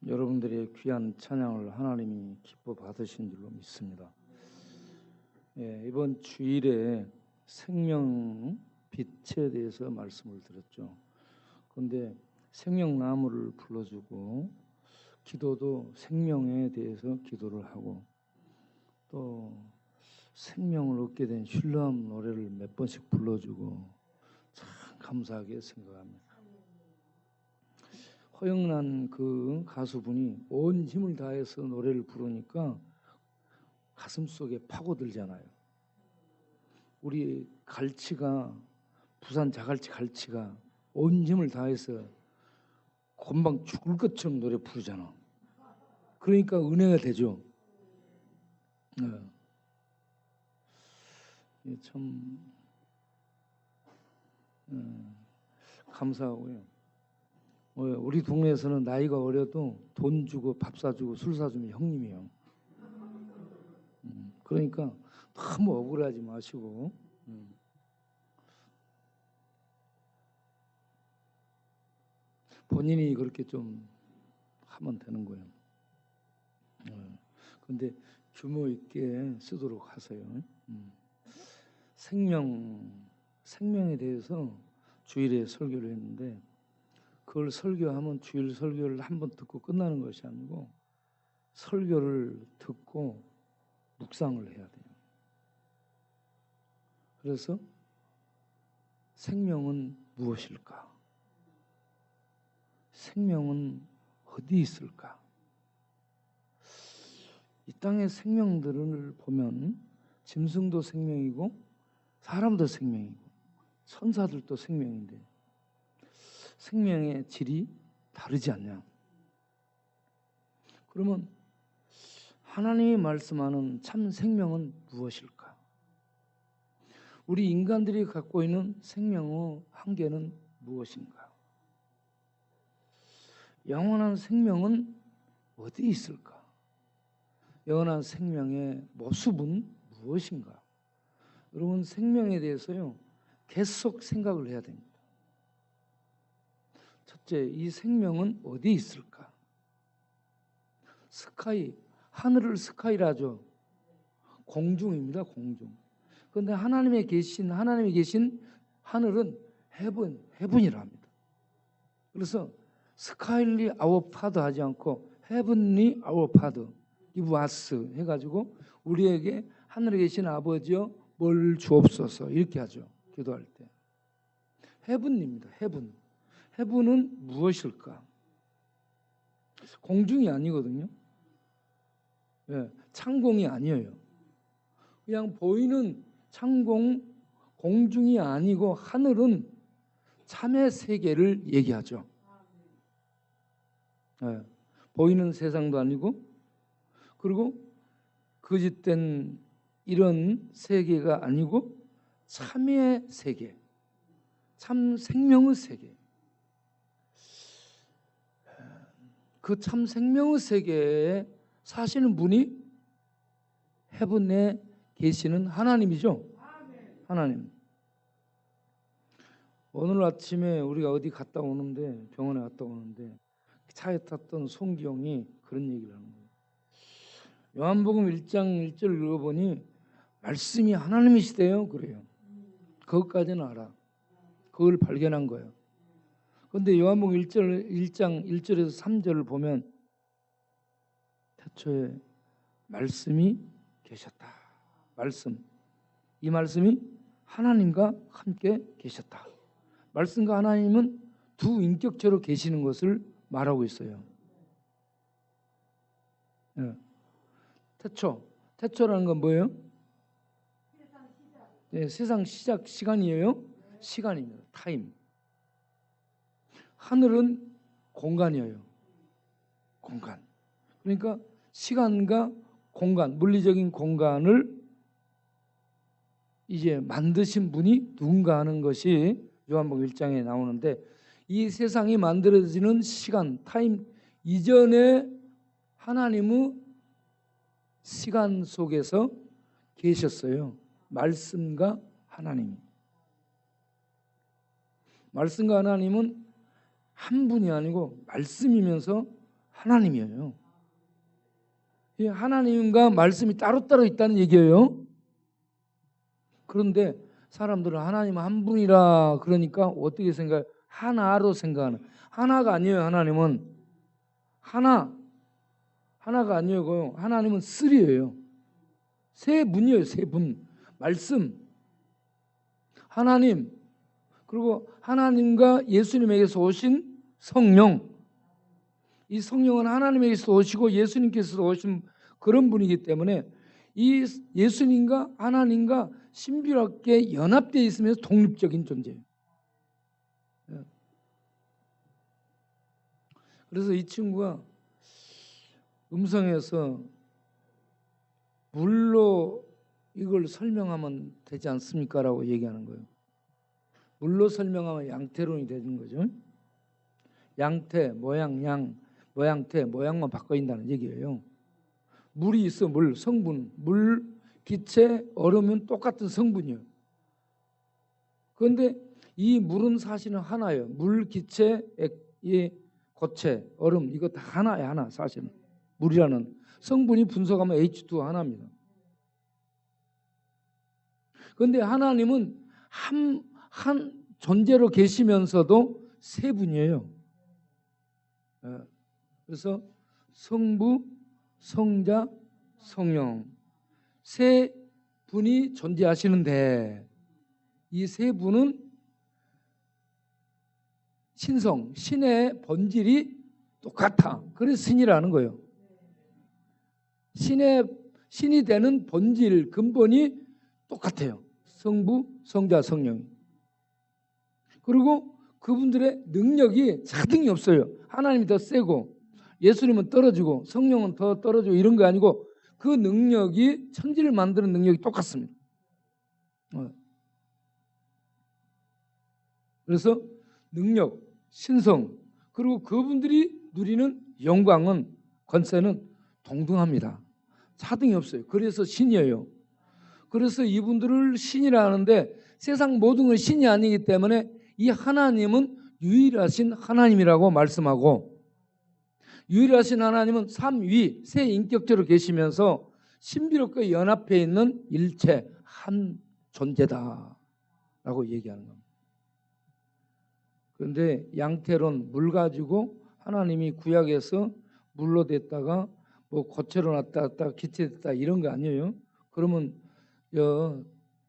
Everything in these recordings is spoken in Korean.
여러분들의 귀한 찬양을 하나님이 기뻐 받으신 줄로 믿습니다. 이번 주일에 생명 빛에 대해서 말씀을 드렸죠. 그런데 생명나무를 불러주고 기도도 생명에 대해서 기도를 하고 또 생명을 얻게 된 슐람 노래를 몇 번씩 불러주고 참 감사하게 생각합니다. 허영란 그 가수분이 온 힘을 다해서 노래를 부르니까 가슴속에 파고들잖아요. 우리 갈치가 부산 자갈치 갈치가 온 힘을 다해서 금방 죽을 것처럼 노래 부르잖아. 그러니까 은혜가 되죠. 참 감사하고요. 우리 동네에서는 나이가 어려도 돈 주고 밥 사주고 술 사주면 형님이에요. 그러니까 너무 억울하지 마시고 본인이 그렇게 좀 하면 되는 거예요. 근데 규모 있게 쓰도록 하세요. 생명에 대해서 주일에 설교를 했는데 그걸 설교하면 주일 설교를 한번 듣고 끝나는 것이 아니고 설교를 듣고 묵상을 해야 돼요. 그래서 생명은 무엇일까? 생명은 어디 있을까? 이 땅의 생명들을 보면 짐승도 생명이고 사람도 생명이고 천사들도 생명인데 생명의 질이 다르지 않냐? 그러면 하나님이 말씀하는 참 생명은 무엇일까? 우리 인간들이 갖고 있는 생명의 한계는 무엇인가? 영원한 생명은 어디 있을까? 영원한 생명의 모습은 무엇인가? 여러분 생명에 대해서요 계속 생각을 해야 됩니다. 첫째, 이 생명은 어디 있을까? 스카이, 하늘을 스카이라죠. 공중입니다, 공중. 그런데 하나님이 계신 하늘은 헤븐이라 합니다. 그래서 스카일리 아워 파드 하지 않고 헤븐리 아워 파드 give us 해가지고 우리에게 하늘에 계신 아버지여 뭘 주옵소서 이렇게 하죠. 기도할 때. 헤븐입니다. 헤븐은 무엇일까? 공중이 아니거든요. 창공이 아니에요. 그냥 보이는 창공, 공중이 아니고 하늘은 참의 세계를 얘기하죠. 보이는 세상도 아니고 그리고 거짓된 이런 세계가 아니고 참의 세계, 참 생명의 세계. 그 참 생명의 세계에 사시는 분이 헤븐에 계시는 하나님이죠. 하나님. 오늘 아침에 우리가 어디 갔다 오는데 병원에 갔다 오는데 차에 탔던 송기영이 그런 얘기를 하는 거예요. 요한복음 1장 1절 읽어보니 말씀이 하나님이시대요. 그래요. 그것까지는 알아. 그걸 발견한 거예요. 그런데 요한복음 1장 1절에서 3절을 보면 태초에 말씀이 계셨다. 이 말씀이 하나님과 함께 계셨다. 말씀과 하나님은 두 인격체로 계시는 것을 말하고 있어요. 태초라는 건 뭐예요? 세상 시작 시간이에요. 시간입니다. 타임. 하늘은 공간이에요. 공간. 그러니까 시간과 공간, 물리적인 공간을 이제 만드신 분이 누군가 하는 것이 요한복음 1장에 나오는데 이 세상이 만들어지는 시간, 타임 이전에 하나님의 시간 속에서 계셨어요. 말씀과 하나님이. 말씀과 하나님은 한 분이 아니고 말씀이면서 하나님이에요. 이 하나님과 말씀이 따로따로 있다는 얘기예요. 그런데 사람들은 하나님 한 분이라 그러니까 어떻게 생각해요? 하나로 생각하는. 하나가 아니에요. 하나님은 하나가 아니고요. 하나님은 쓰리예요. 세 분이에요. 세 분. 말씀, 하나님, 그리고 하나님과 예수님에게서 오신 성령. 이 성령은 하나님에게서 오시고 예수님께서 오신 그런 분이기 때문에 이 예수님과 하나님과 신비롭게 연합되어 있으면서 독립적인 존재예요. 그래서 이 친구가 음성에서 물로 이걸 설명하면 되지 않습니까? 라고 얘기하는 거예요. 물로 설명하면 양태론이 되는 거죠. 양태, 모양, 모양태, 모양만 바꿔인다는 얘기예요. 물이 있어, 물, 성분. 물, 기체, 얼음은 똑같은 성분이에요. 그런데 이 물은 사실은 하나예요. 물, 기체, 고체, 얼음 이거 다 하나예요. 하나 사실은. 물이라는 성분이 분석하면 H2O 하나입니다. 그런데 하나님은 한 존재로 계시면서도 세 분이에요. 그래서 성부, 성자, 성령 세 분이 존재하시는데 이 세 분은 신성, 신의 본질이 똑같아. 그래서 신이라는 거예요. 신이 되는 본질, 근본이 똑같아요. 성부, 성자, 성령. 그리고 그분들의 능력이 차등이 없어요. 하나님이 더 세고 예수님은 떨어지고 성령은 더 떨어지고 이런 거 아니고 그 능력이 천지를 만드는 능력이 똑같습니다. 그래서 능력, 신성 그리고 그분들이 누리는 영광은 권세는 동등합니다. 차등이 없어요. 그래서 신이에요. 그래서 이분들을 신이라 하는데 세상 모든 건 신이 아니기 때문에 이 하나님은 유일하신 하나님이라고 말씀하고 유일하신 하나님은 삼위 세 인격체로 계시면서 신비롭게 연합해 있는 일체 한 존재다라고 얘기하는 겁니다. 그런데 양태론 물 가지고 하나님이 구약에서 물로 됐다가 뭐 고체로 났다 기체 됐다 이런 거 아니에요. 그러면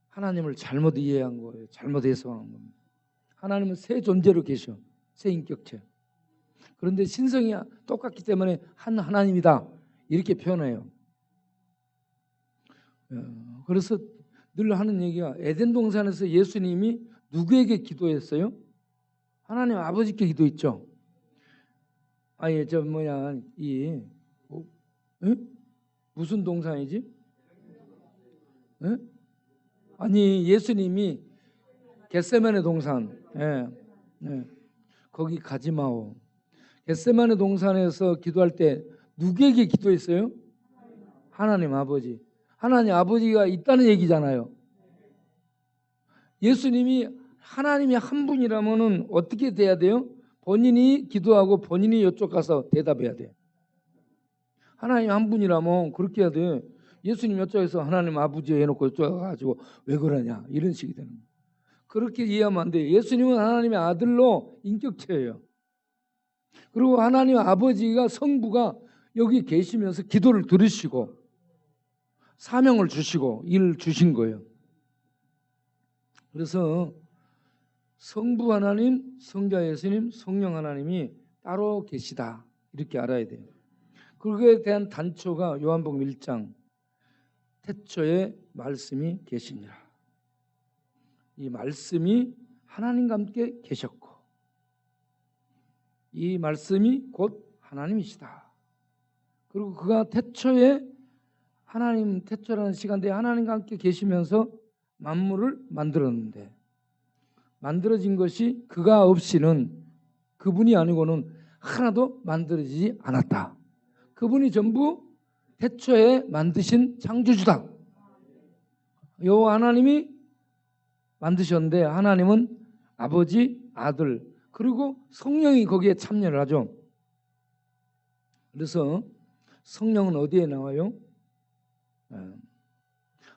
하나님을 잘못 이해한 거예요. 잘못 해석한 겁니다. 하나님은 세 존재로 계셔. 세 인격체. 그런데 신성이 똑같기 때문에 한 하나님이다 이렇게 표현해요. 그래서 늘 하는 얘기가 에덴 동산에서 예수님이 누구에게 기도했어요? 하나님 아버지께 기도했죠. 아니 무슨 동산이지? 아니 예수님이 겟세마네 동산, 거기 가지 마오. 겟세마네 동산에서 기도할 때 누구에게 기도했어요? 하나님 아버지. 하나님 아버지가 있다는 얘기잖아요. 예수님이 하나님이 한 분이라면은 어떻게 돼야 돼요? 본인이 기도하고 본인이 이쪽 가서 대답해야 돼. 하나님 한 분이라면 그렇게 해야 돼. 예수님 이쪽에서 하나님 아버지 해놓고 이쪽 가가지고 왜 그러냐 이런 식이 되는 거예요. 그렇게 이해하면 안 돼요. 예수님은 하나님의 아들로 인격체예요. 그리고 하나님 아버지가 성부가 여기 계시면서 기도를 들으시고 사명을 주시고 일을 주신 거예요. 그래서 성부 하나님, 성자 예수님, 성령 하나님이 따로 계시다 이렇게 알아야 돼요. 그거에 대한 단초가 요한복음 1장 태초에 말씀이 계시니라. 이 말씀이 하나님과 함께 계셨고 이 말씀이 곧 하나님이시다. 그리고 그가 태초에 하나님 태초라는 시간대에 하나님과 함께 계시면서 만물을 만들었는데 만들어진 것이 그가 없이는 그분이 아니고는 하나도 만들어지지 않았다. 그분이 전부 태초에 만드신 창조주다. 여호와 하나님이 만드셨는데 하나님은 아버지, 아들 그리고 성령이 거기에 참여를 하죠. 그래서 성령은 어디에 나와요?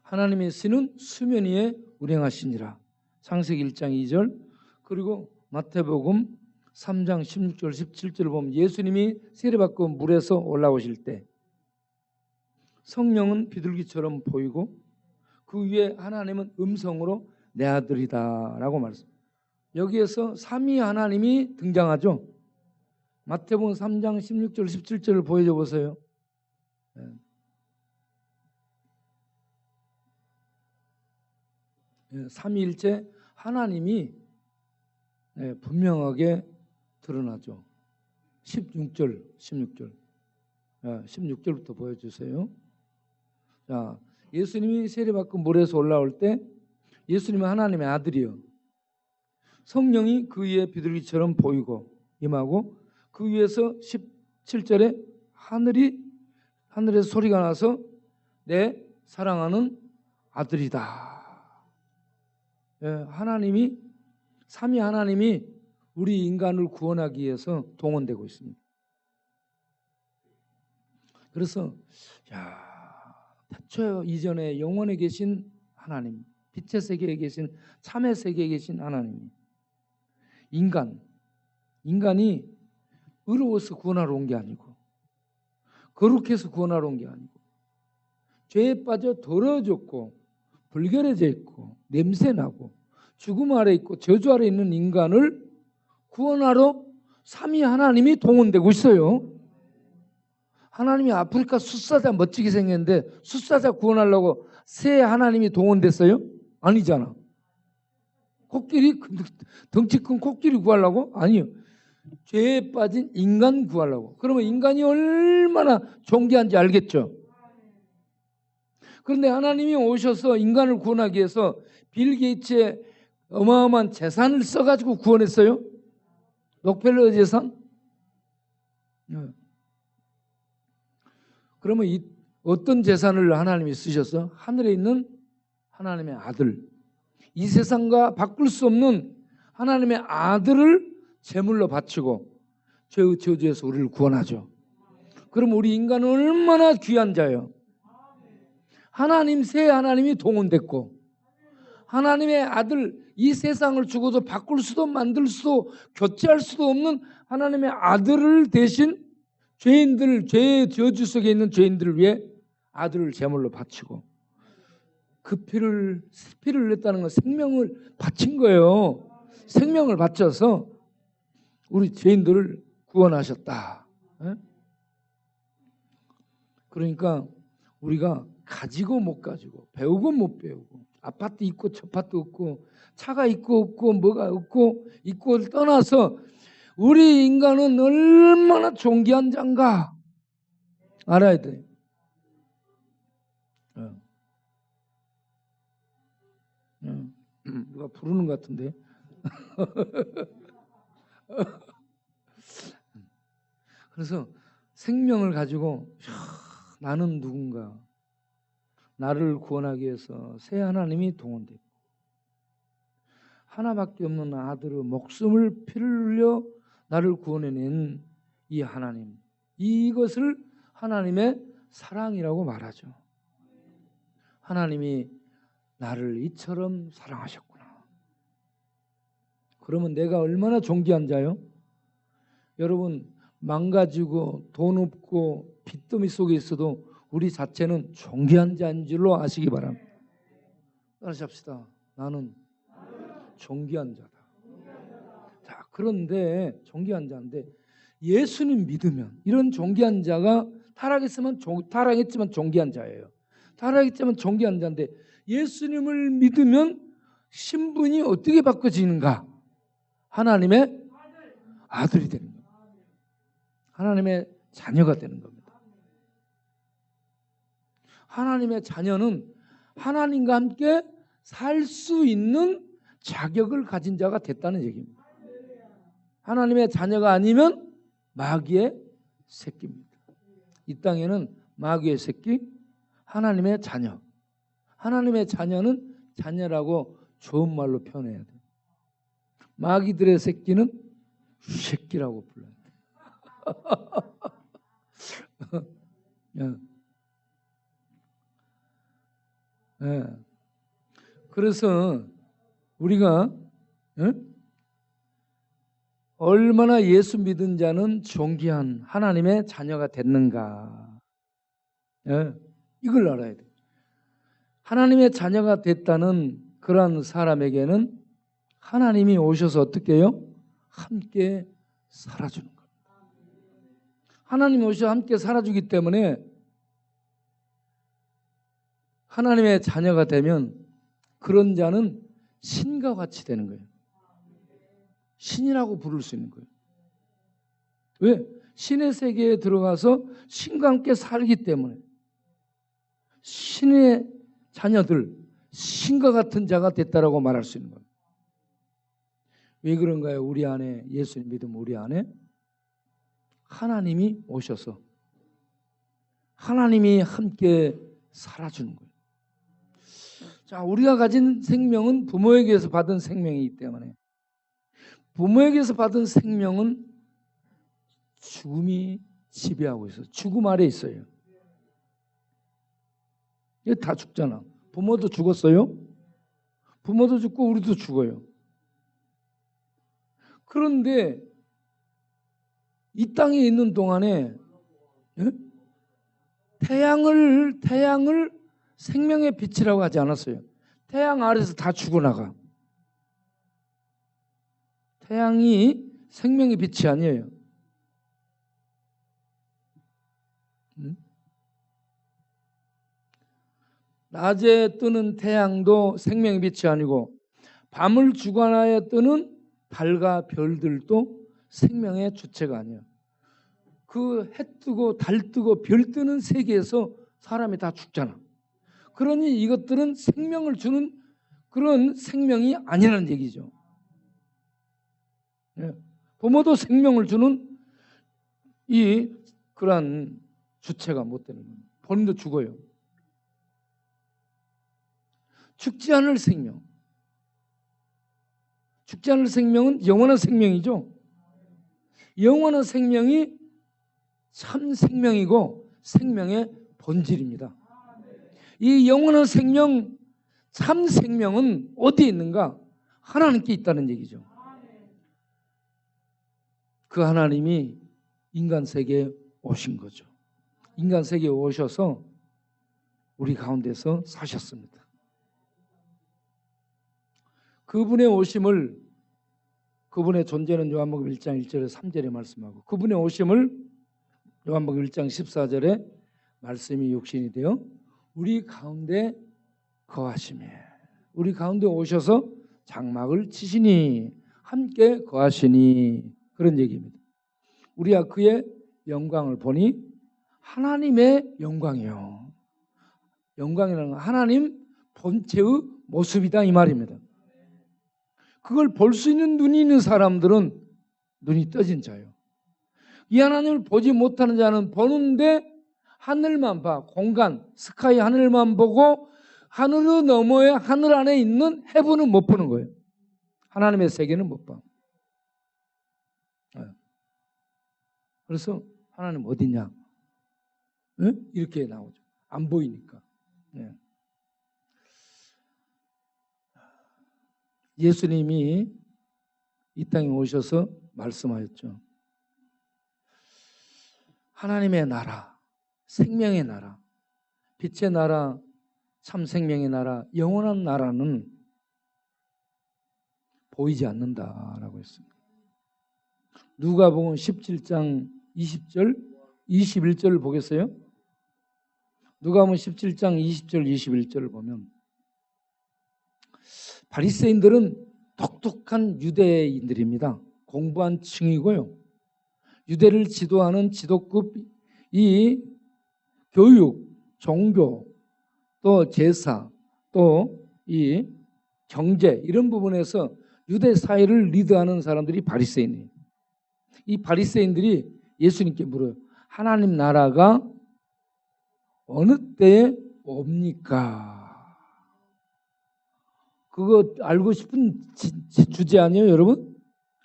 하나님의 씨는 수면 위에 운행하시니라. 창세기 1장 2절. 그리고 마태복음 3장 16절 17절을 보면 예수님이 세례받고 물에서 올라오실 때 성령은 비둘기처럼 보이고 그 위에 하나님은 음성으로 내 아들이다 라고 말했습니다. 여기에서 삼위 하나님이 등장하죠. 마태복음 3장 16절 17절을 보여줘 보세요. 삼위일체 하나님이 분명하게 드러나죠. 16절부터 보여주세요. 자, 예수님이 세례받고 물에서 올라올 때 예수님은 하나님의 아들이요. 성령이 그 위에 비둘기처럼 보이고 임하고 그 위에서 17절에 하늘에서 소리가 나서 내 사랑하는 아들이다. 하나님이 삼위 하나님이 우리 인간을 구원하기 위해서 동원되고 있습니다. 그래서 태초 이전에 영원에 계신 하나님, 빛의 세계에 계신 참의 세계에 계신 하나님, 인간이 의로워서 구원하러 온 게 아니고 거룩해서 구원하러 온 게 아니고 죄에 빠져 더러워졌고 불결해져 있고 냄새나고 죽음 아래 있고 저주 아래 있는 인간을 구원하러 삼위 하나님이 동원되고 있어요. 하나님이 아프리카 숫사자 멋지게 생겼는데 숫사자 구원하려고 새 하나님이 동원됐어요? 아니잖아. 코끼리 덩치 큰 코끼리 구하려고? 아니요. 죄에 빠진 인간 구하려고. 그러면 인간이 얼마나 존귀한지 알겠죠? 그런데 하나님이 오셔서 인간을 구원하기 위해서 빌 게이츠의 어마어마한 재산을 써가지고 구원했어요? 록펠러 재산? 그러면 어떤 재산을 하나님이 쓰셨어? 하늘에 있는 하나님의 아들, 이 세상과 바꿀 수 없는 하나님의 아들을 제물로 바치고 죄의 저주에서 우리를 구원하죠. 그럼 우리 인간은 얼마나 귀한 자예요. 새 하나님이 동원됐고 하나님의 아들, 이 세상을 죽어도 바꿀 수도 만들 수도 교체할 수도 없는 하나님의 아들을 대신 죄의 저주 속에 있는 죄인들을 위해 아들을 제물로 바치고 그 피를 흘렸다는 건 생명을 바친 거예요. 생명을 바쳐서 우리 죄인들을 구원하셨다. 그러니까 우리가 가지고 못 가지고 배우고 못 배우고 아파트 있고 저파트 없고 차가 있고 없고 뭐가 없고 있고를 떠나서 우리 인간은 얼마나 존귀한 자인가 알아야 돼. 누가 부르는 것 같은데. 그래서 생명을 가지고 나는 누군가, 나를 구원하기 위해서 새 하나님이 동원됐고 하나밖에 없는 아들의 목숨을 피를 흘려 나를 구원해낸 이 하나님, 이것을 하나님의 사랑이라고 말하죠. 하나님이 나를 이처럼 사랑하셨구나. 그러면 내가 얼마나 존귀한 자요? 여러분, 망가지고 돈 없고 빚더미 속에 있어도 우리 자체는 존귀한 자인 줄로 아시기 바랍니다. 따라서 합시다. 나는 존귀한 자다. 자, 그런데 존귀한 자인데 예수님 믿으면 이런 존귀한 자가 타락했지만 존귀한 자예요. 타락했지만 존귀한 자인데 예수님을 믿으면 신분이 어떻게 바꿔지는가? 하나님의 아들이 되는 겁니다. 하나님의 자녀가 되는 겁니다. 하나님의 자녀는 하나님과 함께 살 수 있는 자격을 가진 자가 됐다는 얘기입니다. 하나님의 자녀가 아니면 마귀의 새끼입니다. 이 땅에는 마귀의 새끼, 하나님의 자녀. 하나님의 자녀는 자녀라고 좋은 말로 표현해야 돼요. 마귀들의 새끼는 새끼라고 불러요. 예. 예. 그래서 우리가 얼마나 예수 믿은 자는 존귀한 하나님의 자녀가 됐는가, 이걸 알아야 돼. 하나님의 자녀가 됐다는 그러한 사람에게는 하나님이 오셔서 어떻게 해요? 함께 살아주는 거예요. 하나님이 오셔서 함께 살아주기 때문에 하나님의 자녀가 되면 그런 자는 신과 같이 되는 거예요. 신이라고 부를 수 있는 거예요. 왜? 신의 세계에 들어가서 신과 함께 살기 때문에 신의 자녀들, 신과 같은 자가 됐다라고 말할 수 있는 거예요. 왜 그런가요? 우리 안에, 예수님 믿음 우리 안에 하나님이 오셔서 하나님이 함께 살아주는 거예요. 자, 우리가 가진 생명은 부모에게서 받은 생명이기 때문에 부모에게서 받은 생명은 죽음이 지배하고 있어요. 죽음 아래 있어요. 이게 다 죽잖아. 부모도 죽었어요. 부모도 죽고 우리도 죽어요. 그런데 이 땅에 있는 동안에 태양을 생명의 빛이라고 하지 않았어요. 태양 아래서 다 죽어나가. 태양이 생명의 빛이 아니에요. 낮에 뜨는 태양도 생명의 빛이 아니고 밤을 주관하여 뜨는 달과 별들도 생명의 주체가 아니에요. 그 해 뜨고 달 뜨고 별 뜨는 세계에서 사람이 다 죽잖아. 그러니 이것들은 생명을 주는 그런 생명이 아니라는 얘기죠. 부모도 생명을 주는 그러한 주체가 못 되는 거예요. 본인도 죽어요. 죽지 않을 생명. 죽지 않을 생명은 영원한 생명이죠. 영원한 생명이 참 생명이고 생명의 본질입니다. 이 영원한 생명, 참 생명은 어디에 있는가? 하나님께 있다는 얘기죠. 그 하나님이 인간 세계에 오신 거죠. 인간 세계에 오셔서 우리 가운데서 사셨습니다. 그분의 오심을, 그분의 존재는 요한복음 1장 1절에 3절에 말씀하고 그분의 오심을 요한복음 1장 14절에 말씀이 육신이 되어 우리 가운데 거하시며 우리 가운데 오셔서 장막을 치시니 함께 거하시니 그런 얘기입니다. 우리가 그의 영광을 보니 하나님의 영광이요. 영광이라는 건 하나님 본체의 모습이다 이 말입니다. 그걸 볼 수 있는 눈이 있는 사람들은 눈이 떠진 자요. 이 하나님을 보지 못하는 자는 보는데 하늘만 봐. 공간, 스카이 하늘만 보고 하늘 너머에 하늘 안에 있는 해부는 못 보는 거예요. 하나님의 세계는 못 봐. 그래서 하나님 어디냐? 이렇게 나오죠. 안 보이니까. 예수님이 이 땅에 오셔서 말씀하셨죠. 하나님의 나라, 생명의 나라, 빛의 나라, 참 생명의 나라, 영원한 나라는 보이지 않는다라고 했습니다. 누가복음 17장 20절, 21절을 보겠어요? 누가복음 17장 20절, 21절을 보면 바리새인들은 똑똑한 유대인들입니다. 공부한 층이고요. 유대를 지도하는 지도급 이 교육, 종교, 또 제사, 또 이 경제 이런 부분에서 유대 사회를 리드하는 사람들이 바리새인이에요. 이 바리새인들이 예수님께 물어요. 하나님 나라가 어느 때에 옵니까? 그거 알고 싶은 주제 아니에요, 여러분?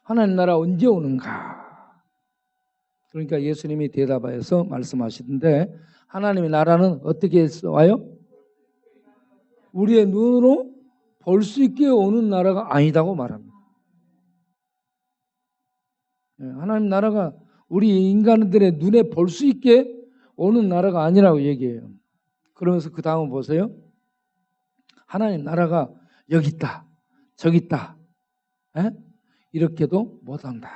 하나님 나라 언제 오는가? 그러니까 예수님이 대답하여서 말씀하시던데 하나님의 나라는 어떻게 와요? 우리의 눈으로 볼 수 있게 오는 나라가 아니다고 말합니다. 하나님 나라가 우리 인간들의 눈에 볼 수 있게 오는 나라가 아니라고 얘기해요. 그러면서 그 다음 보세요. 하나님 나라가 여기 있다, 저기 있다, 이렇게도 못한다.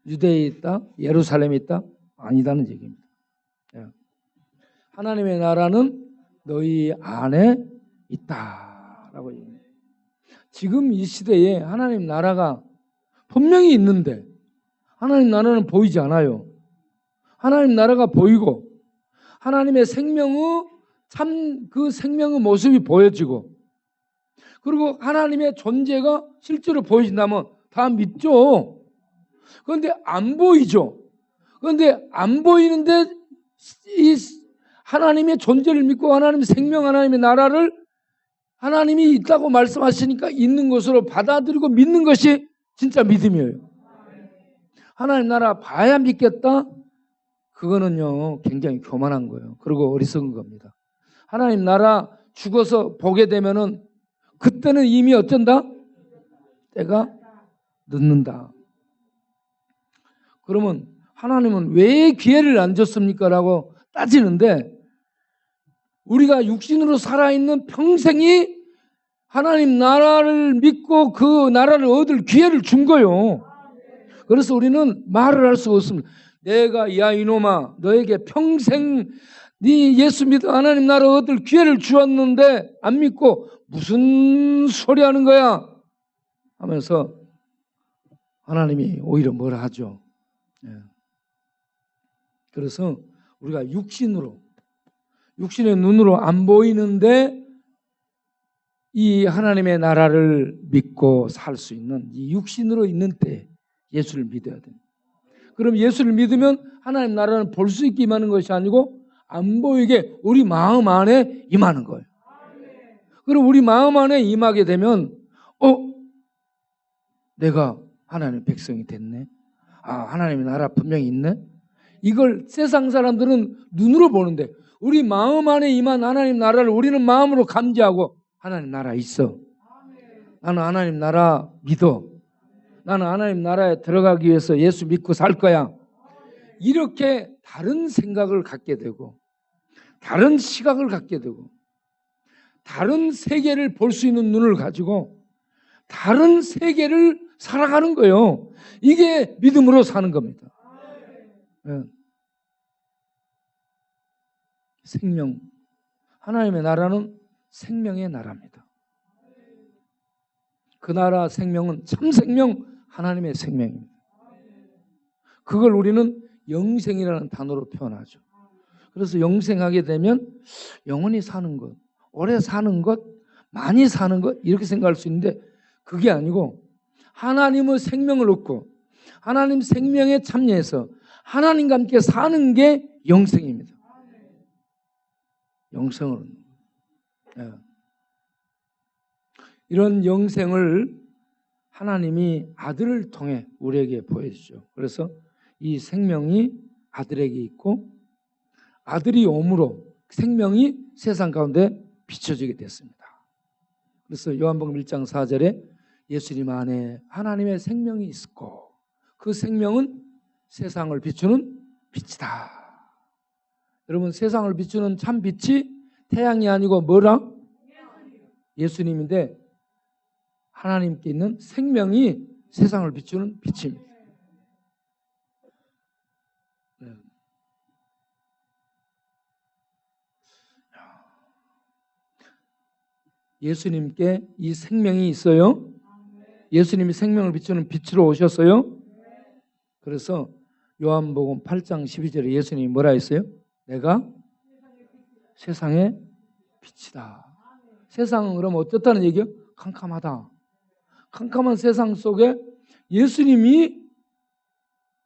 유대에 있다, 예루살렘에 있다, 아니다는 얘기입니다. 하나님의 나라는 너희 안에 있다라고 얘기합니다. 지금 이 시대에 하나님 나라가 분명히 있는데 하나님 나라는 보이지 않아요. 하나님 나라가 보이고 하나님의 생명의 참 그 생명의 모습이 보여지고 그리고 하나님의 존재가 실제로 보여진다면 다 믿죠. 그런데 안 보이죠. 그런데 안 보이는데 이 하나님의 존재를 믿고 하나님의 생명, 하나님의 나라를 하나님이 있다고 말씀하시니까 있는 것으로 받아들이고 믿는 것이 진짜 믿음이에요. 하나님 나라 봐야 믿겠다? 그거는요 굉장히 교만한 거예요. 그리고 어리석은 겁니다. 하나님 나라 죽어서 보게 되면은 그때는 이미 어쩐다? 때가 늦는다. 그러면 하나님은 왜 기회를 안 줬습니까? 라고 따지는데 우리가 육신으로 살아있는 평생이 하나님 나라를 믿고 그 나라를 얻을 기회를 준 거예요. 그래서 우리는 말을 할 수가 없습니다. 내가 야 이놈아 너에게 평생 네 예수 믿어 하나님 나라 얻을 기회를 주었는데 안 믿고 무슨 소리 하는 거야? 하면서 하나님이 오히려 뭐라 하죠. 그래서 우리가 육신의 눈으로 안 보이는데 이 하나님의 나라를 믿고 살 수 있는 이 육신으로 있는 때 예수를 믿어야 됩니다. 그럼 예수를 믿으면 하나님 나라는 볼 수 있게 임하는 것이 아니고 안 보이게 우리 마음 안에 임하는 거예요. 그럼 우리 마음 안에 임하게 되면 내가 하나님의 백성이 됐네. 하나님의 나라 분명히 있네. 이걸 세상 사람들은 눈으로 보는데 우리 마음 안에 임한 하나님 나라를 우리는 마음으로 감지하고 하나님 나라 있어. 나는 하나님 나라 믿어. 나는 하나님 나라에 들어가기 위해서 예수 믿고 살 거야. 이렇게 다른 생각을 갖게 되고 다른 시각을 갖게 되고 다른 세계를 볼 수 있는 눈을 가지고 다른 세계를 살아가는 거예요. 이게 믿음으로 사는 겁니다. 생명, 하나님의 나라는 생명의 나라입니다. 그 나라 생명은 참 생명, 하나님의 생명입니다. 그걸 우리는 영생이라는 단어로 표현하죠. 그래서 영생하게 되면 영원히 사는 것, 오래 사는 것, 많이 사는 것 이렇게 생각할 수 있는데 그게 아니고 하나님의 생명을 얻고 하나님 생명에 참여해서 하나님과 함께 사는 게 영생입니다. 영생을 이런 영생을 하나님이 아들을 통해 우리에게 보여주죠. 그래서 이 생명이 아들에게 있고 아들이 오므로 생명이 세상 가운데 비춰지게 됐습니다. 그래서 요한복음 1장 4절에 예수님 안에 하나님의 생명이 있었고 그 생명은 세상을 비추는 빛이다. 여러분 세상을 비추는 참 빛이 태양이 아니고 뭐라? 예수님인데 하나님께 있는 생명이 세상을 비추는 빛입니다. 예수님께 이 생명이 있어요. 예수님이 생명을 비추는 빛으로 오셨어요. 그래서 요한복음 8장 12절에 예수님이 뭐라 했어요? 내가 세상의 빛이다. 세상은 그럼 어떻다는 얘기예요? 캄캄하다. 캄캄한 세상 속에 예수님이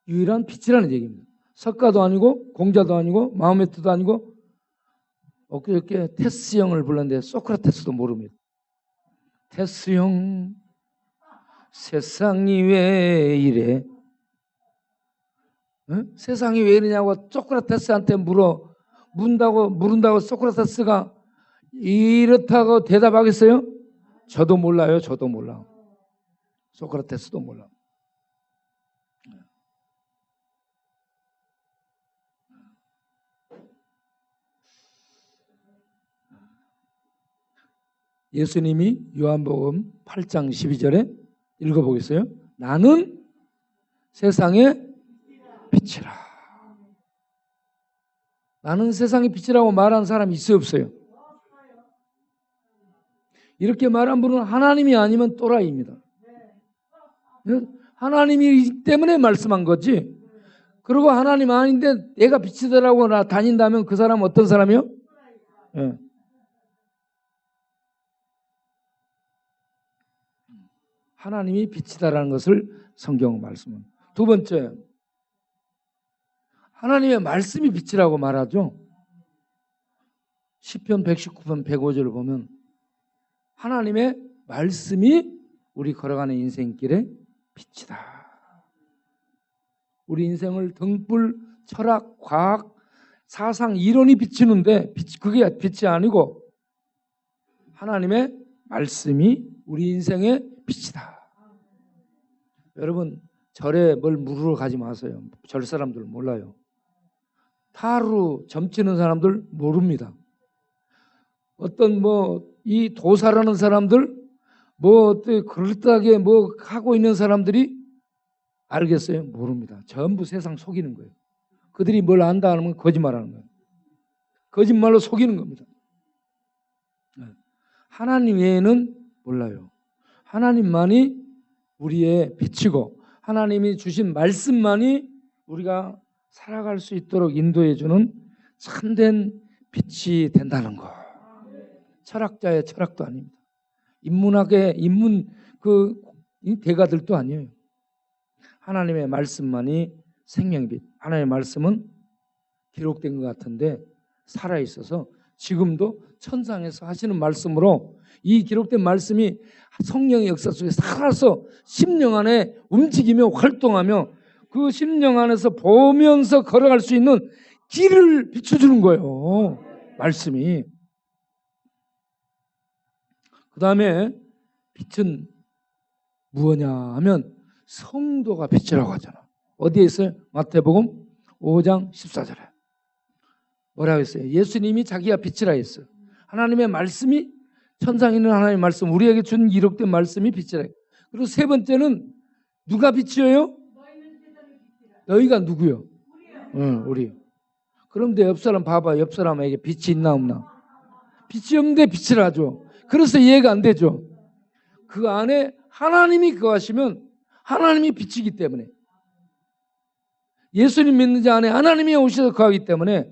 유일한 빛이라는 얘기입니다. 석가도 아니고 공자도 아니고 마호메트도 아니고 엊그저께 테스 형을 불렀는데 소크라테스도 모릅니다. 테스 형 세상이 왜 이래 세상이 왜 이러냐고 소크라테스한테 물은다고 소크라테스가 이렇다고 대답하겠어요? 저도 몰라요. 저도 몰라. 소크라테스도 몰라. 예수님이 요한복음 8장 12절에 읽어보겠어요? 나는 세상의 빛이라. 나는 세상의 빛이라고 말하는 사람이 있어요, 없어요? 이렇게 말한 분은 하나님이 아니면 또라이입니다. 하나님이기 때문에 말씀한 거지. 그리고 하나님 아닌데 내가 빛이다라고 다닌다면 그 사람은 어떤 사람이요? 네. 하나님이 빛이다라는 것을 성경은 말씀합니다. 두 번째, 하나님의 말씀이 빛이라고 말하죠. 시편 119편 105절을 보면 하나님의 말씀이 우리 걸어가는 인생길의 빛이다. 우리 인생을 등불, 철학, 과학, 사상, 이론이 비치는데 그게 빛이 아니고 하나님의 말씀이 우리 인생의 빛이다. 여러분 절에 뭘 물으러 가지 마세요. 절 사람들 몰라요. 타로 점치는 사람들 모릅니다. 어떤 이 도사라는 사람들 어떻게 그럴듯하게 하고 있는 사람들이 알겠어요? 모릅니다. 전부 세상 속이는 거예요. 그들이 뭘 안다 하면 거짓말하는 거예요. 거짓말로 속이는 겁니다. 하나님 외에는 몰라요. 하나님만이 우리의 빛이고 하나님이 주신 말씀만이 우리가 살아갈 수 있도록 인도해 주는 참된 빛이 된다는 거. 철학자의 철학도 아닙니다. 인문학의 대가들도 아니에요. 하나님의 말씀만이 생명의 빛. 하나님의 말씀은 기록된 것 같은데 살아있어서 지금도 천상에서 하시는 말씀으로 이 기록된 말씀이 성령의 역사 속에 살아서 심령 안에 움직이며 활동하며 그 심령 안에서 보면서 걸어갈 수 있는 길을 비춰주는 거예요. 말씀이. 그 다음에 빛은 무엇냐 하면 성도가 빛이라고 하잖아. 어디에 있어요? 마태복음 5장 14절에. 뭐라고 했어요? 예수님이 자기가 빛이라 했어요. 하나님의 말씀이 천상에 있는 하나님의 말씀, 우리에게 준 기록된 말씀이 빛이라 했어요. 그리고 세 번째는 누가 빛이에요? 너희가 누구요? 응, 우리. 그럼 내 옆 사람 봐봐. 옆 사람에게 빛이 있나 없나? 빛이 없는데 빛을 하죠. 그래서 이해가 안 되죠. 그 안에 하나님이 거하시면 하나님이 빛이기 때문에 예수님 믿는 자 안에 하나님이 오셔서 거하기 때문에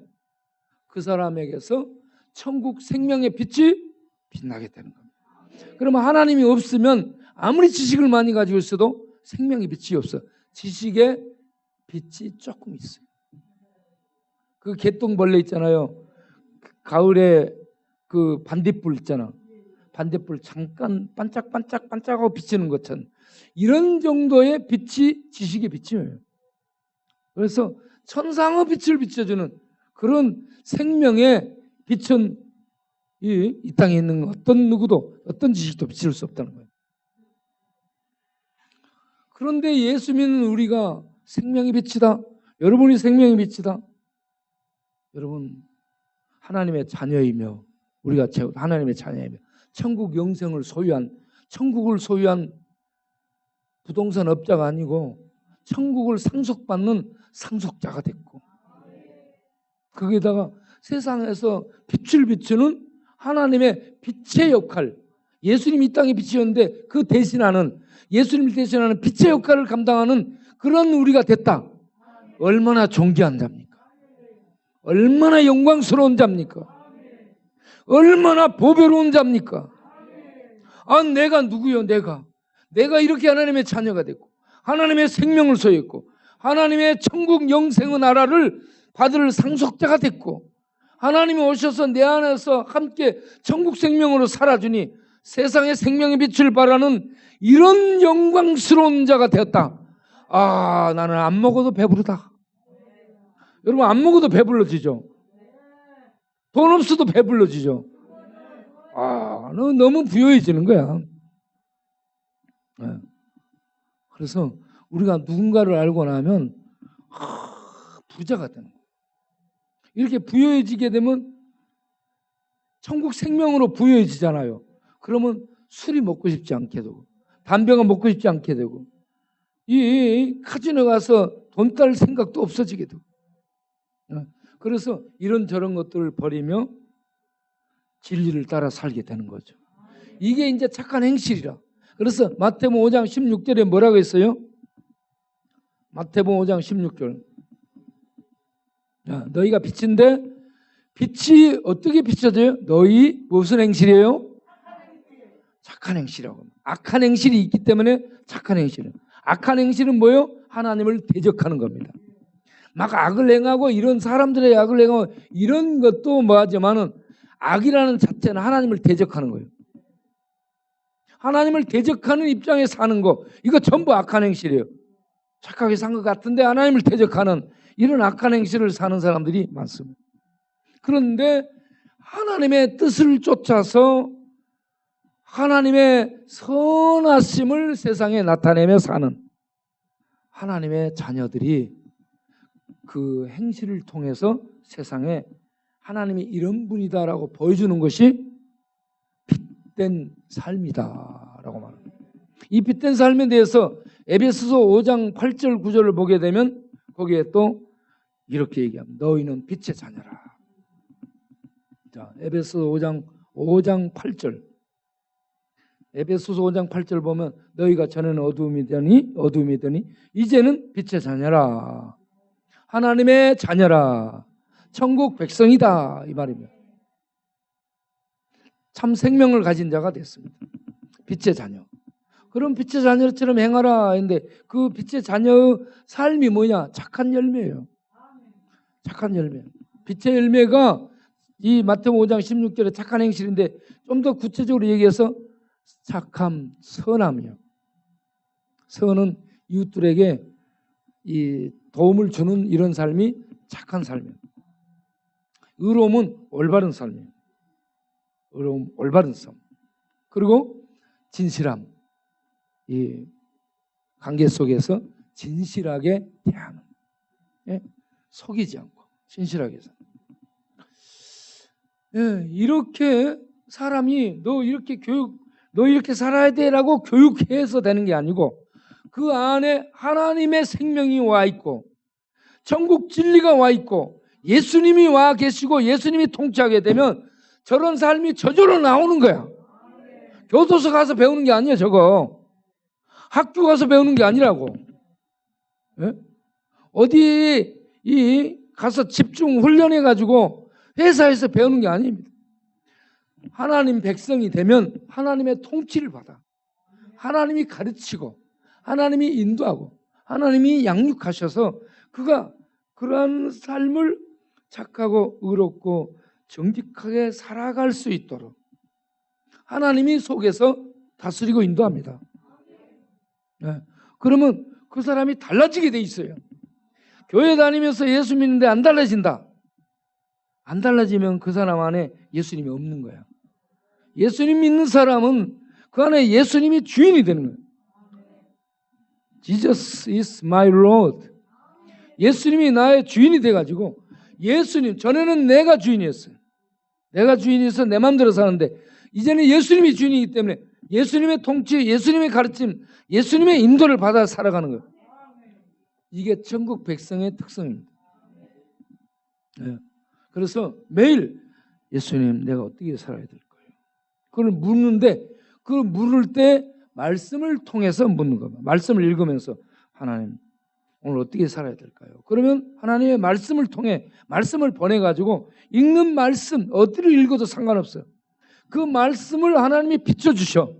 그 사람에게서 천국 생명의 빛이 빛나게 되는 겁니다. 그러면 하나님이 없으면 아무리 지식을 많이 가지고 있어도 생명의 빛이 없어. 지식의 빛이 조금 있어요. 그 개똥벌레 있잖아요. 가을에 그 반딧불 있잖아. 반딧불 잠깐 반짝반짝하고 비치는 것처럼 이런 정도의 빛이 지식의 빛이에요. 그래서 천상의 빛을 비춰주는 그런 생명의 빛은 이 땅에 있는 어떤 누구도 어떤 지식도 비칠 수 없다는 거예요. 그런데 예수 믿는 우리가 생명의 빛이다. 여러분이 생명의 빛이다. 여러분 하나님의 자녀이며 우리가 하나님의 자녀이며 천국 영생을 소유한 천국을 소유한 부동산 업자가 아니고 천국을 상속받는 상속자가 됐고 거기다가 세상에서 빛을 비추는 하나님의 빛의 역할 예수님이 이 땅에 빛이었는데 그 대신하는 예수님을 대신하는 빛의 역할을 감당하는 그런 우리가 됐다. 얼마나 존귀한 자입니까? 얼마나 영광스러운 자입니까? 얼마나 보배로운 자입니까? 아, 내가 누구요? 내가 이렇게 하나님의 자녀가 됐고 하나님의 생명을 소유했고 하나님의 천국 영생의 나라를 받을 상속자가 됐고 하나님이 오셔서 내 안에서 함께 천국 생명으로 살아주니 세상의 생명의 빛을 발하는 이런 영광스러운 자가 되었다. 아, 나는 안 먹어도 배부르다. 여러분 안 먹어도 배불러지죠. 돈 없어도 배불러지죠. 너무 부유해지는 거야. 그래서 우리가 누군가를 알고 나면 부자가 되는 거야. 이렇게 부유해지게 되면 천국 생명으로 부유해지잖아요. 그러면 술이 먹고 싶지 않게 되고 담배가 먹고 싶지 않게 되고 이 카지노 가서 돈 딸 생각도 없어지게 되고 그래서 이런저런 것들을 버리며 진리를 따라 살게 되는 거죠. 이게 이제 착한 행실이라. 그래서 마태복음 5장 16절에 뭐라고 했어요? 마태복음 5장 16절. 너희가 빛인데 빛이 어떻게 비춰져요? 너희 무슨 행실이에요? 착한 행실이라고. 악한 행실이 있기 때문에 착한 행실은. 악한 행실은 뭐예요? 하나님을 대적하는 겁니다. 막 악을 행하고 이런 사람들의 악을 행하고 이런 것도 뭐하지만은 악이라는 자체는 하나님을 대적하는 거예요. 하나님을 대적하는 입장에 사는 거 이거 전부 악한 행실이에요. 착하게 산 것 같은데 하나님을 대적하는 이런 악한 행실을 사는 사람들이 많습니다. 그런데 하나님의 뜻을 쫓아서 하나님의 선하심을 세상에 나타내며 사는 하나님의 자녀들이 그 행실을 통해서 세상에 하나님이 이런 분이다라고 보여주는 것이 빛된 삶이다라고 말합니다. 이 빛된 삶에 대해서 에베소서 5장 8절 9절을 보게 되면 거기에 또 이렇게 얘기합니다. 너희는 빛의 자녀라. 자, 에베소서 5장 8절. 에베소서 5장 8절 보면 너희가 전에는 어두움이더니 이제는 빛의 자녀라. 하나님의 자녀라. 천국 백성이다 이 말입니다. 참 생명을 가진 자가 됐습니다. 빛의 자녀. 그럼 빛의 자녀처럼 행하라 했는데 그 빛의 자녀의 삶이 뭐냐? 착한 열매예요. 착한 열매. 빛의 열매가 이 마태복음 5장 16절에 착한 행실인데 좀 더 구체적으로 얘기해서 착함, 선함이요. 선은 이웃들에게 이 도움을 주는 이런 삶이 착한 삶이에요. 의로움은 올바른 삶이에요. 의로움, 올바른 삶. 그리고 진실함. 이 관계 속에서 진실하게 대하는. 예? 속이지 않고 진실하게 사는. 예, 이렇게 사람이 너 이렇게 살아야 돼라고 교육해서 되는 게 아니고 그 안에 하나님의 생명이 와 있고 천국 진리가 와 있고 예수님이 와 계시고 예수님이 통치하게 되면 저런 삶이 저절로 나오는 거야. 교도소 가서 배우는 게 아니에요. 저거 학교 가서 배우는 게 아니라고. 예? 어디 가서 집중 훈련해 가지고 회사에서 배우는 게 아닙니다. 하나님 백성이 되면 하나님의 통치를 받아. 하나님이 가르치고 하나님이 인도하고 하나님이 양육하셔서 그가 그러한 삶을 착하고 의롭고 정직하게 살아갈 수 있도록 하나님이 속에서 다스리고 인도합니다. 네. 그러면 그 사람이 달라지게 돼 있어요. 교회 다니면서 예수 믿는데 안 달라진다. 안 달라지면 그 사람 안에 예수님이 없는 거야. 예수님 믿는 사람은 그 안에 예수님이 주인이 되는 거예요. Jesus is my Lord. 예수님이 나의 주인이 돼가지고 예수님, 전에는 내가 주인이었어요. 내가 주인이어서 내 마음대로 사는데 이제는 예수님이 주인이기 때문에 예수님의 통치, 예수님의 가르침, 예수님의 인도를 받아 살아가는 거예요. 이게 천국 백성의 특성입니다. 네. 그래서 매일 예수님 내가 어떻게 살아야 될까요? 그걸 묻는데 그 물을 때 말씀을 통해서 묻는 겁니다. 말씀을 읽으면서 하나님 오늘 어떻게 살아야 될까요? 그러면 하나님의 말씀을 통해 말씀을 보내가지고 읽는 말씀 어디를 읽어도 상관없어요. 그 말씀을 하나님이 비춰주셔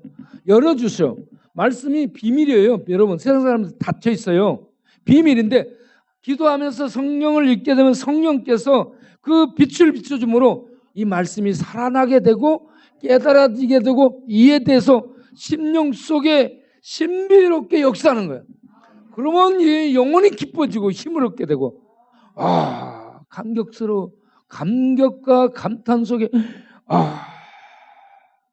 열어주셔. 말씀이 비밀이에요. 여러분 세상 사람들 닫혀 있어요. 비밀인데 기도하면서 성령을 읽게 되면 성령께서 그 빛을 비춰줌으로 이 말씀이 살아나게 되고 깨달아지게 되고 이해돼서 심령 속에 신비롭게 역사하는 거예요. 그러면 영혼이 기뻐지고 힘을 얻게 되고 감격스러워. 감격과 감탄 속에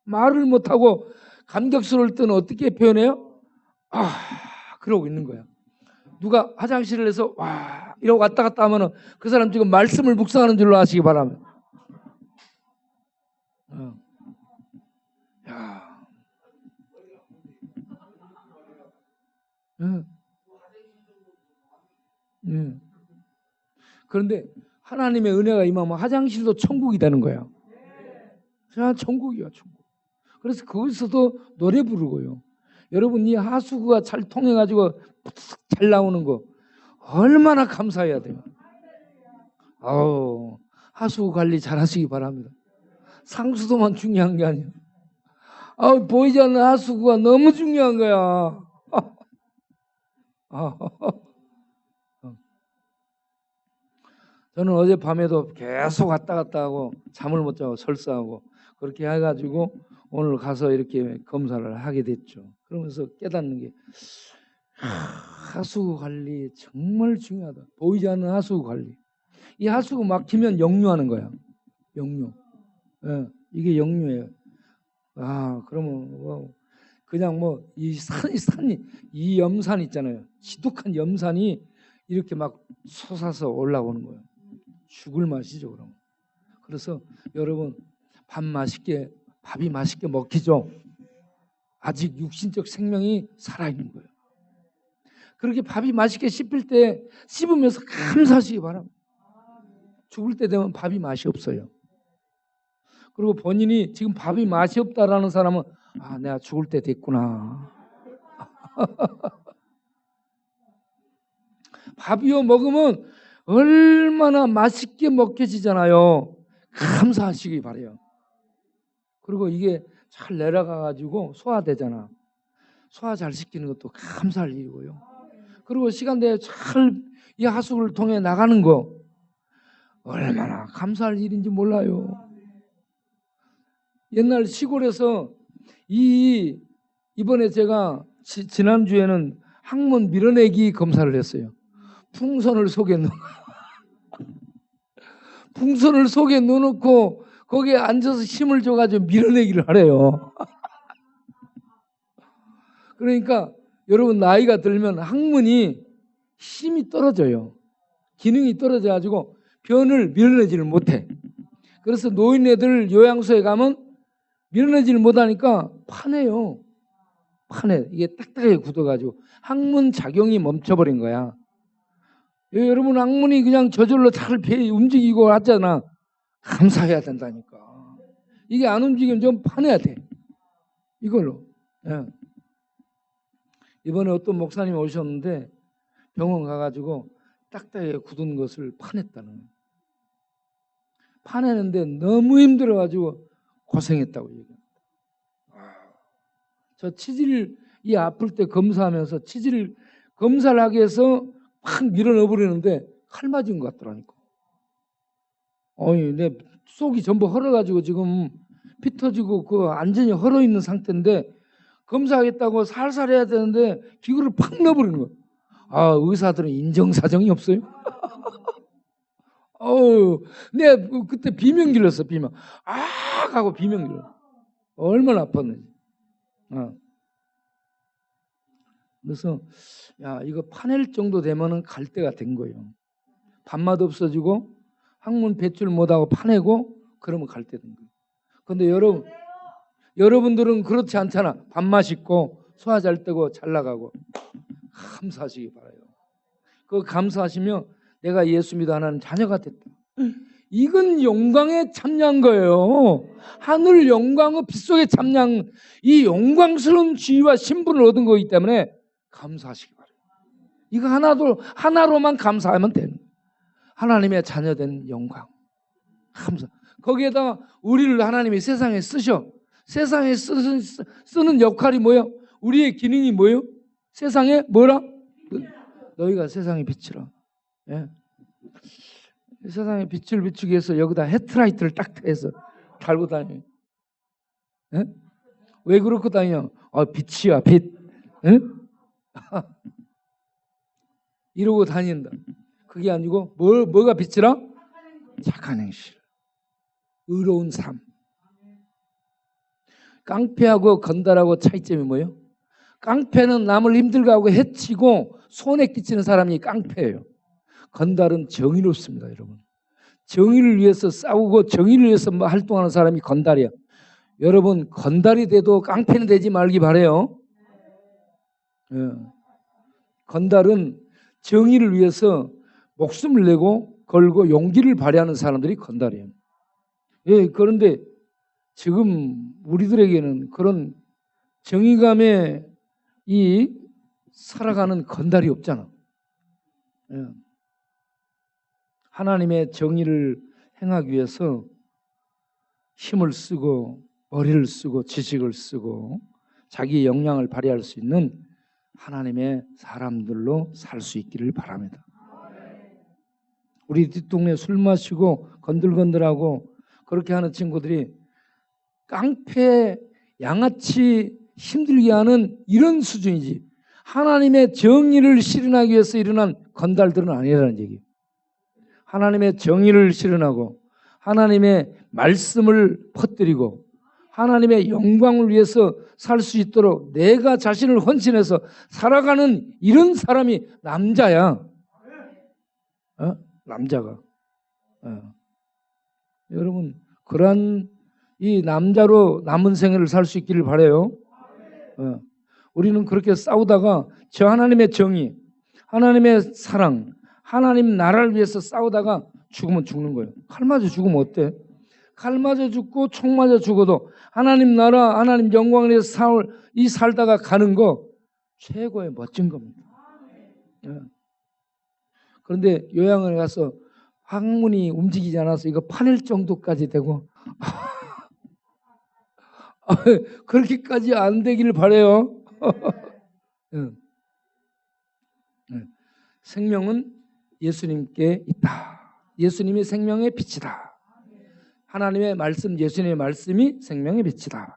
말을 못하고 감격스러울 때는 어떻게 표현해요? 그러고 있는 거야. 누가 화장실을 해서 이러고 왔다 갔다 하면은 그 사람 지금 말씀을 묵상하는 줄로 아시기 바랍니다. 야. 그런데 하나님의 은혜가 임하면 화장실도 천국이 되는 거야. 자, 천국이야, 천국. 그래서 거기서도 노래 부르고요. 여러분, 이 하수구가 잘 통해가지고 잘 나오는 거 얼마나 감사해야 돼요. 하수구 관리 잘 하시기 바랍니다. 상수도만 중요한 게 아니에요. 보이지 않는 하수구가 너무 중요한 거야. 저는 어젯밤에도 계속 왔다 갔다 하고 잠을 못 자고 설사하고 그렇게 해가지고 오늘 가서 이렇게 검사를 하게 됐죠. 그러면서 깨닫는 게 하수구 관리 정말 중요하다. 보이지 않는 하수구 관리. 이 하수구 막히면 역류하는 거야. 역류. 이게 역류예요. 그러면 그냥 이 염산 있잖아요. 지독한 염산이 이렇게 막 솟아서 올라오는 거예요. 죽을 맛이죠, 그럼. 그래서 여러분 밥이 맛있게 먹히죠. 아직 육신적 생명이 살아있는 거예요. 그렇게 밥이 맛있게 씹으면서 감사하시기 바랍니다. 죽을 때 되면 밥이 맛이 없어요. 그리고 본인이 지금 밥이 맛이 없다라는 사람은 내가 죽을 때 됐구나. 밥이요 먹으면 얼마나 맛있게 먹혀지잖아요. 감사하시기 바라요. 그리고 이게 잘 내려가가지고 소화되잖아. 소화 잘 시키는 것도 감사할 일이고요. 그리고 시간 내에 잘 이 하수구를 통해 나가는 거 얼마나 감사할 일인지 몰라요. 옛날 시골에서 이번에 제가 지난주에는 항문 밀어내기 검사를 했어요. 풍선을 속에 넣어놓고 거기에 앉아서 힘을 줘가지고 밀어내기를 하래요. 그러니까 여러분 나이가 들면 항문이 힘이 떨어져요. 기능이 떨어져가지고 변을 밀어내지를 못해. 그래서 노인네들 요양소에 가면 밀어내지를 못하니까 파내요. 이게 딱딱하게 굳어가지고 항문 작용이 멈춰버린 거야. 여러분 항문이 그냥 저절로 잘 움직이고 하잖아. 감사해야 된다니까. 이게 안 움직이면 좀 파내야 돼. 이걸로. 이번에 어떤 목사님이 오셨는데 병원 가가지고 딱딱하게 굳은 것을 파냈다는 거예요. 파내는데 너무 힘들어가지고 고생했다고 얘기합니다. 저 치질이 아플 때 검사하면서 치질 검사를 하기 위해서 막 밀어넣어버리는데 칼 맞은 것 같더라니까. 내 속이 전부 헐어가지고 지금 피 터지고 완전히 헐어있는 상태인데 검사하겠다고 살살 해야 되는데 기구를 팍 넣어버리는 거야. 의사들은 인정사정이 없어요. 내가 그때 비명 질렀어. 비명. 하고 비명 질렀어. 얼마나 아팠는지. 그래서 이거 파낼 정도 되면은 갈 때가 된 거예요. 밥맛 없어지고 항문 배출 못하고 파내고 그러면 갈 때 된 거예요. 근데 여러분들은 그렇지 않잖아. 밥맛 있고 소화 잘 되고 잘 나가고 감사하시기 바라요. 그 감사하시며 내가 예수 믿어 하나님 자녀가 됐다. 이건 영광에 참여한 거예요. 하늘 영광의 빗속에 참여한 이 영광스러운 지위와 신분을 얻은 거기 때문에 감사하시기 바라요. 이거 하나로만 감사하면 되는 거예요. 하나님의 자녀된 영광. 감사. 거기에다가 우리를 하나님이 세상에 쓰셔. 세상에 쓰는 역할이 뭐예요? 우리의 기능이 뭐예요? 세상에 뭐라? 너희가 세상의 빛이라. 세상에 빛을 비추기 위해서 여기다 헤드라이트를 딱 해서 달고 다녀요. 왜 그렇게 다녀? 빛이야, 빛. 이러고 다닌다. 그게 아니고 뭐가 빛이라? 착한 행실, 의로운 삶. 깡패하고 건달하고 차이점이 뭐예요? 깡패는 남을 힘들게 하고 해치고 손해 끼치는 사람이 깡패예요. 건달은 정의롭습니다, 여러분. 정의를 위해서 싸우고 정의를 위해서 활동하는 사람이 건달이야. 여러분, 건달이 돼도 깡패는 되지 말기 바래요. 예. 건달은 정의를 위해서 목숨을 내고 걸고 용기를 발휘하는 사람들이 건달이에요. 예, 그런데 지금 우리들에게는 그런 정의감에 살아가는 건달이 없잖아. 예. 하나님의 정의를 행하기 위해서 힘을 쓰고 머리를 쓰고 지식을 쓰고 자기의 역량을 발휘할 수 있는 하나님의 사람들로 살 수 있기를 바랍니다. 우리 뒷동네 술 마시고 건들건들하고 그렇게 하는 친구들이 깡패 양아치 힘들게 하는 이런 수준이지, 하나님의 정의를 실현하기 위해서 일어난 건달들은 아니라는 얘기예요. 하나님의 정의를 실현하고 하나님의 말씀을 퍼뜨리고 하나님의 영광을 위해서 살 수 있도록 내가 자신을 헌신해서 살아가는 이런 사람이 남자야. 남자가. 여러분, 그러한 이 남자로 남은 생애를 살 수 있기를 바라요. 우리는 그렇게 싸우다가 저 하나님의 정의, 하나님의 사랑, 하나님 나라를 위해서 싸우다가 죽으면 죽는 거예요. 칼 맞아 죽으면 어때? 칼 맞아 죽고 총 맞아 죽어도 하나님 나라, 하나님 영광을 위해서 살다가 가는 거 최고의 멋진 겁니다. 그런데 요양원에 가서 항문이 움직이지 않아서 이거 파낼 정도까지 되고 그렇게까지 안 되기를 바라요. 생명은 예수님께 있다. 예수님이 생명의 빛이다. 하나님의 말씀, 예수님의 말씀이 생명의 빛이다.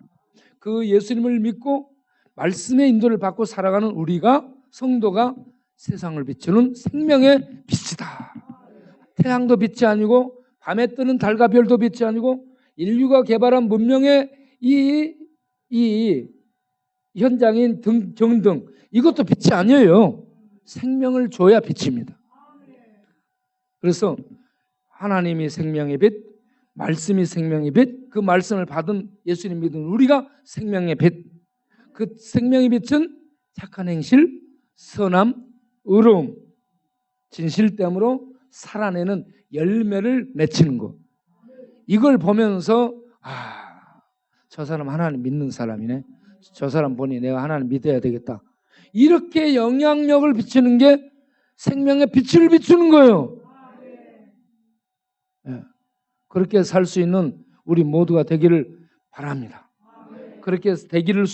그 예수님을 믿고 말씀의 인도를 받고 살아가는 우리가, 성도가 세상을 비추는 생명의 빛이다. 태양도 빛이 아니고 밤에 뜨는 달과 별도 빛이 아니고 인류가 개발한 문명의 이 현장인 정등, 이것도 빛이 아니에요. 생명을 줘야 빛입니다. 그래서 하나님이 생명의 빛, 말씀이 생명의 빛, 그 말씀을 받은 예수님 믿은 우리가 생명의 빛. 그 생명의 빛은 착한 행실, 선함, 의로움, 진실됨으로 살아내는 열매를 맺히는 것. 이걸 보면서 저 사람 하나님 믿는 사람이네. 저 사람 보니 내가 하나님 믿어야 되겠다. 이렇게 영향력을 비추는 게 생명의 빛을 비추는 거예요. 그렇게 살 수 있는 우리 모두가 되기를 바랍니다. 그렇게 되기를